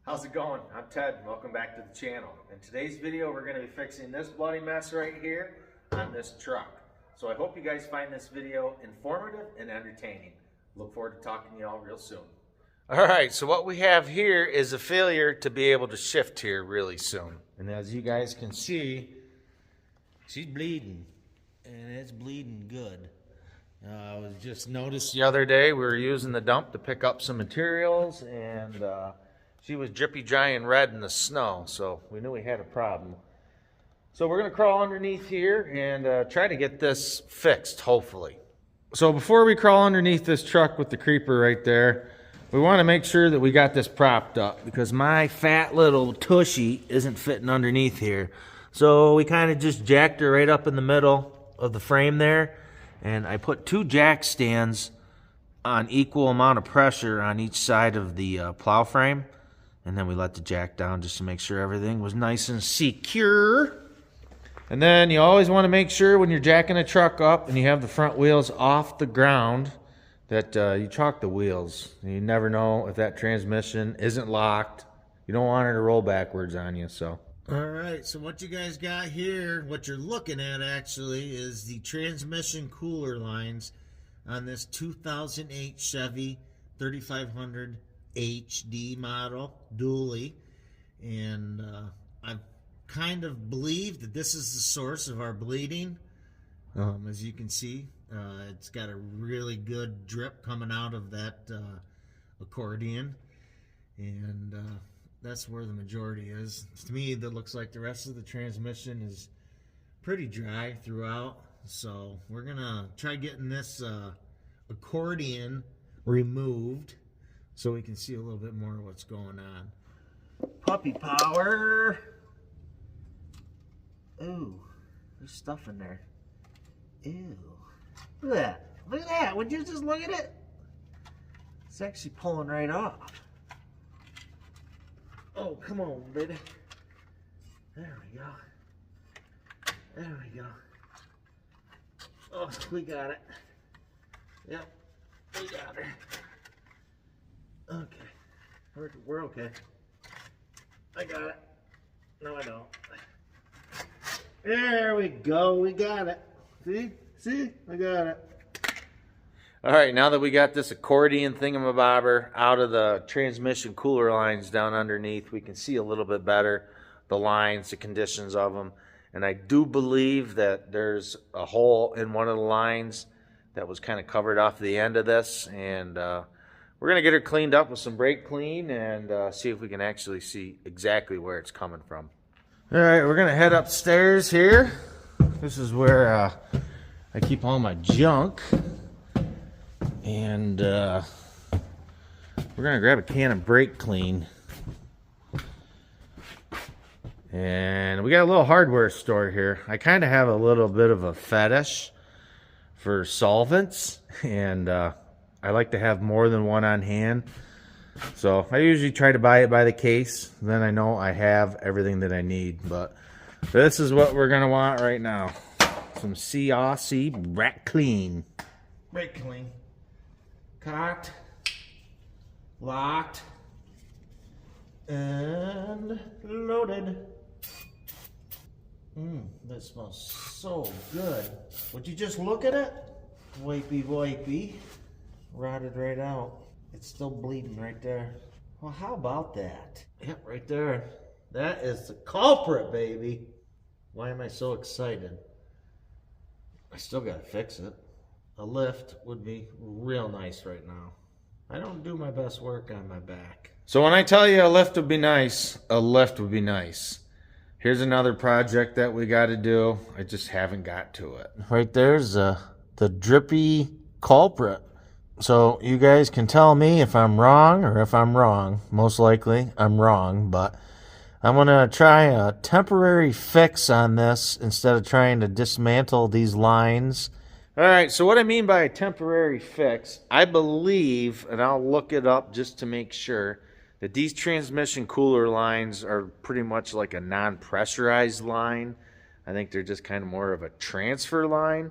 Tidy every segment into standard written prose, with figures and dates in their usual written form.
How's it going? I'm Ted and welcome back to the channel. In today's video we're going to be fixing this bloody mess right here on this truck. So I hope you guys find this video informative and entertaining. Look forward to talking to you all real soon. Alright, so what we have here is a failure to be able to shift here really soon. And as you guys can see, she's bleeding. And it's bleeding good. I was just noticed the other day we were using the dump to pick up some materials and she was drippy dry and red in the snow, so we knew we had a problem. So we're going to crawl underneath here and try to get this fixed, hopefully. So before we crawl underneath this truck with the creeper right there, we want to make sure that we got this propped up because my fat little tushy isn't fitting underneath here. So we kind of just jacked her right up in the middle of the frame there, and I put two jack stands on equal amount of pressure on each side of the plow frame. And then we let the jack down just to make sure everything was nice and secure. And then you always want to make sure when you're jacking a truck up and you have the front wheels off the ground that you chalk the wheels. You never know if that transmission isn't locked. You don't want it to roll backwards on you. So. All right, so what you guys got here, what you're looking at actually, is the transmission cooler lines on this 2008 Chevy 3500 HD model dually, and I kind of believe that this is the source of our bleeding. As you can see, it's got a really good drip coming out of that accordion, and that's where the majority is. To me, that looks like the rest of the transmission is pretty dry throughout, so we're gonna try getting this accordion removed so we can see a little bit more of what's going on. Puppy power. Ooh, there's stuff in there. Ew. Look at that. Look at that. Would you just look at it? It's actually pulling right off. Oh, come on, baby. There we go. There we go. Oh, we got it. Yep, we got her. Okay, we're okay. I got it. No, I don't. There we go. We got it. See? I got it. All right, now that we got this accordion thingamabobber out of the transmission cooler lines down underneath, we can see a little bit better the lines, the conditions of them. And I do believe that there's a hole in one of the lines that was kind of covered off the end of this, and we're going to get her cleaned up with some brake clean and see if we can actually see exactly where it's coming from. All right, we're going to head upstairs here. This is where I keep all my junk. And we're going to grab a can of brake clean. And we got a little hardware store here. I kind of have a little bit of a fetish for solvents, and I like to have more than one on hand. So I usually try to buy it by the case. Then I know I have everything that I need. But this is what we're going to want right now. Some CRC brake clean. Brake clean. Cocked. Locked. And loaded. That smells so good. Would you just look at it? Wipey. Rotted right out. It's still bleeding right there. Well, how about that? Yep, right there. That is the culprit, baby. Why am I so excited? I still gotta fix it. A lift would be real nice right now. I don't do my best work on my back. So when I tell you a lift would be nice, a lift would be nice. Here's another project that we got to do. I just haven't got to it. Right there's the drippy culprit. So you guys can tell me if I'm wrong or if I'm wrong. Most likely I'm wrong, but I'm going to try a temporary fix on this instead of trying to dismantle these lines. All right, so what I mean by a temporary fix, I believe, and I'll look it up just to make sure, that these transmission cooler lines are pretty much like a non-pressurized line. I think they're just kind of more of a transfer line.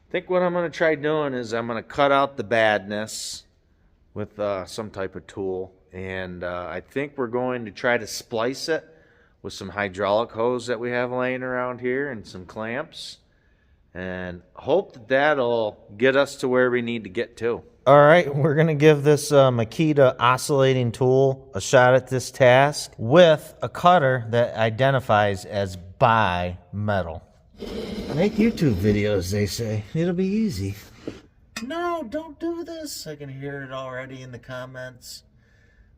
I think what I'm going to try doing is I'm going to cut out the badness with some type of tool and I think we're going to try to splice it with some hydraulic hose that we have laying around here and some clamps, and hope that that'll get us to where we need to get to. All right, we're going to give this Makita oscillating tool a shot at this task with a cutter that identifies as bi-metal. Make YouTube videos, they say. It'll be easy. No, don't do this. I can hear it already in the comments.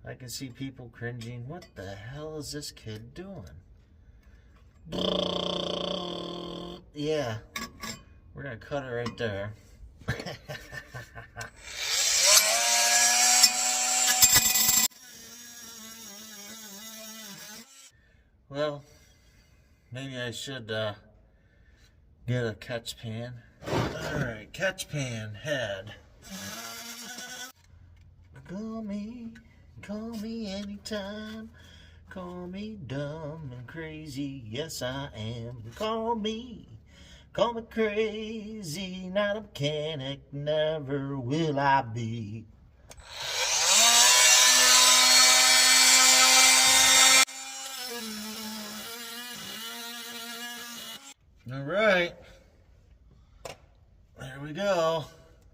I can see people cringing. What the hell is this kid doing? Yeah, we're going to cut it right there. Well, maybe I should get a catch pan. Alright, catch pan head. Call me anytime. Call me dumb and crazy, yes I am. Call me crazy, not a mechanic, never will I be. All right, there we go.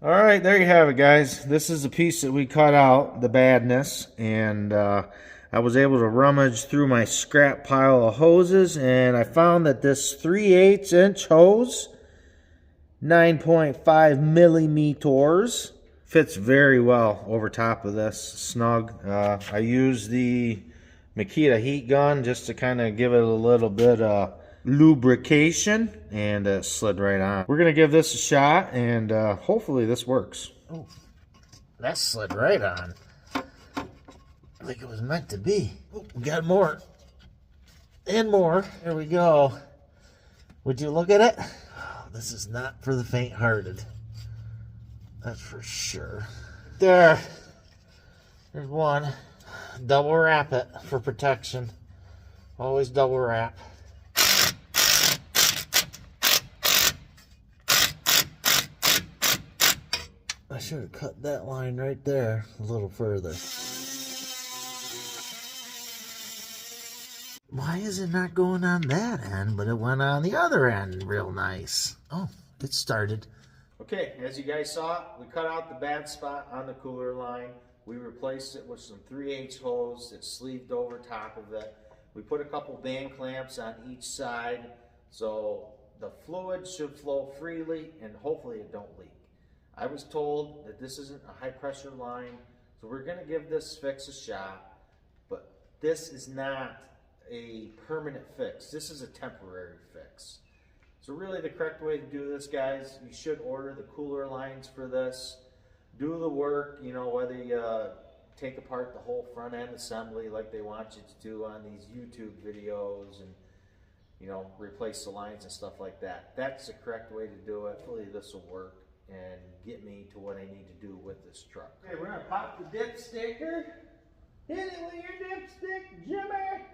All right, there you have it, guys. This is the piece that we cut out, the badness, and I was able to rummage through my scrap pile of hoses, and I found that this 3/8 inch hose, 9.5 millimeters, fits very well over top of this, snug. I used the Makita heat gun just to kind of give it a little bit of lubrication, and it slid right on. We're gonna give this a shot, and hopefully this works. Oh, that slid right on, like it was meant to be. Oh, we got more and more. There we go. Would you look at it? Oh, this is not for the faint-hearted, that's for sure. There's one. Double wrap it for protection. Always double wrap. I should have cut that line right there a little further. Why is it not going on that end, but it went on the other end real nice? Oh, it started. Okay, as you guys saw, we cut out the bad spot on the cooler line. We replaced it with some 3/8 hose that sleeved over top of it. We put a couple band clamps on each side so the fluid should flow freely and hopefully it don't leak. I was told that this isn't a high pressure line, so we're gonna give this fix a shot, but this is not a permanent fix. This is a temporary fix. So really the correct way to do this, guys, you should order the cooler lines for this. Do the work, you know, whether you take apart the whole front end assembly like they want you to do on these YouTube videos and, you know, replace the lines and stuff like that. That's the correct way to do it. Hopefully this will work and get me to what I need to do with this truck. Okay, we're gonna pop the dipsticker. Hit it with your dipstick, Jimmy!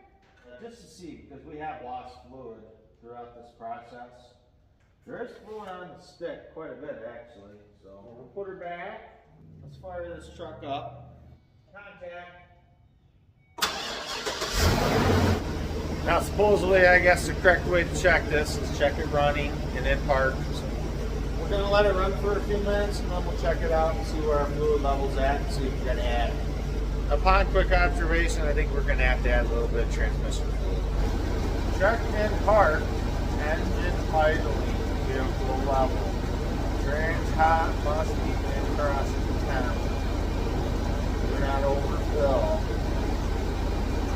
Just to see, because we have lost fluid throughout this process. There is fluid on the stick, quite a bit actually. So we'll put her back. Let's fire this truck up. Contact. Now supposedly, I guess the correct way to check this is check it running and then park. So we're gonna let it run for a few minutes and then we'll check it out and see where our fluid level's at and see if we're gonna add. Upon quick observation, I think we're gonna have to add a little bit of transmission fluid. Check in park, engine idling, vehicle level. Trans hot must be in crossing town. We're not overfill.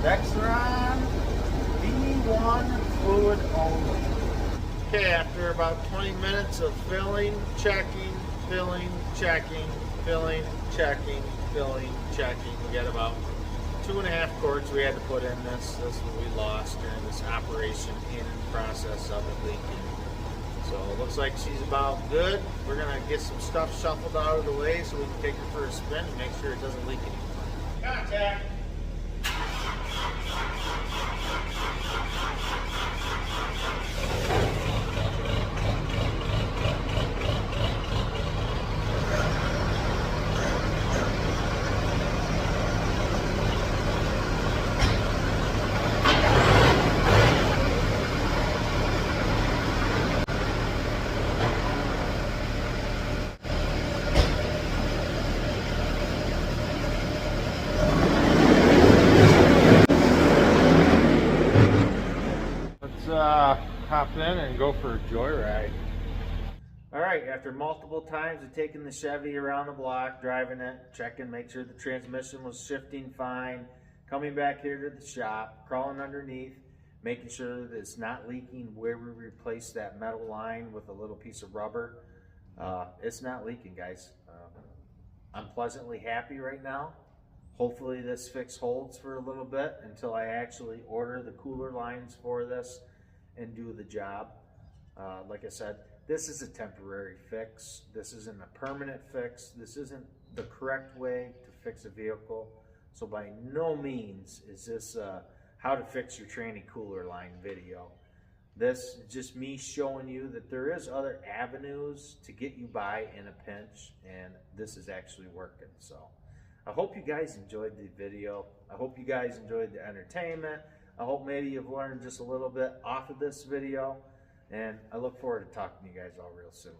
Dextron, B1 fluid only. Okay, after about 20 minutes of filling, checking, filling, checking, filling, checking, filling, checking, we got about 2.5 quarts we had to put in this. This is what we lost during this operation in process of it leaking. So it looks like she's about good. We're gonna get some stuff shuffled out of the way so we can take her for a spin and make sure it doesn't leak anymore. Contact! hop in and go for a joyride. All right, after multiple times of taking the Chevy around the block, driving it, checking, make sure the transmission was shifting fine, coming back here to the shop, crawling underneath, making sure that it's not leaking where we replaced that metal line with a little piece of rubber. It's not leaking, guys. I'm pleasantly happy right now. Hopefully this fix holds for a little bit until I actually order the cooler lines for this and do the job. Like I said, this is a temporary fix. This isn't a permanent fix. This isn't the correct way to fix a vehicle. So by no means is this how to fix your tranny cooler line video. This is just me showing you that there is other avenues to get you by in a pinch, and this is actually working. So I hope you guys enjoyed the video. I hope you guys enjoyed the entertainment. I hope maybe you've learned just a little bit off of this video, and I look forward to talking to you guys all real soon.